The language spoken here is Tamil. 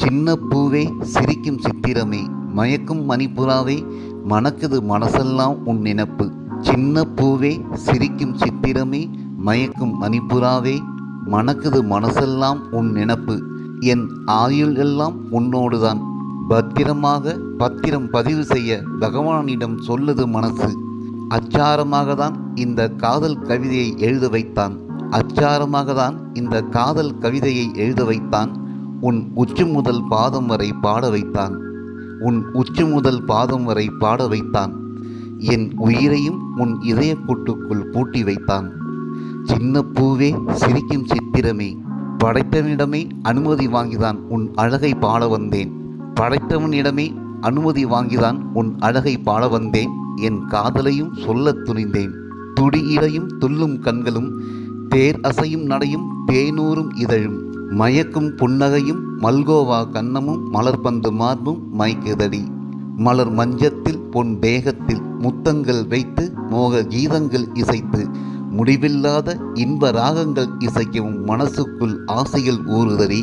சின்ன பூவே சிரிக்கும் சித்திரமே மயக்கும் மணிப்புறாவே மணக்குது மனசெல்லாம் உன் நினப்பு. சின்ன பூவே சிரிக்கும் சித்திரமே மயக்கும் மணிப்புறாவே மணக்குது மனசெல்லாம் உன் நினப்பு. என் ஆயுள் எல்லாம் உன்னோடுதான், பத்திரமாக பத்திரம் பதிவு செய்ய பகவானிடம் சொல்லுது மனசு. அச்சாரமாக தான் இந்த காதல் கவிதையை எழுத வைத்தான், அச்சாரமாக தான் இந்த காதல் கவிதையை எழுத வைத்தான். உன் உச்சி முதல் பாதம் வரை பாட வைத்தான், உன் உச்சி முதல் பாதம் வரை பாட வைத்தான். என் உயிரையும் உன் இதய கூட்டுக்குள் பூட்டி வைத்தான். சின்ன பூவே சிரிக்கும் சித்திரமே, படைத்தவனிடமே அனுமதி வாங்கிதான் உன் அழகை பாட வந்தேன், படைத்தவனிடமே அனுமதி வாங்கிதான் உன் அழகை பாட வந்தேன். என் காதலையும் சொல்லத் துணிந்தேன். துடியிடையும் துள்ளும் கண்களும் தேர் அசையும் நடையும் தேனூரும் இதழும் மயக்கும் புன்னகையும் மல்கோவா கன்னமும் மலர்பந்து மார்பும் மைக்குதடி. மலர் மஞ்சத்தில் பொன் தேகத்தில் முத்தங்கள் வைத்து மோக கீதங்கள் இசைத்து முடிவில்லாத இன்ப ராகங்கள் இசைக்கவும் மனசுக்குள் ஆசைகள் ஊறுதடி.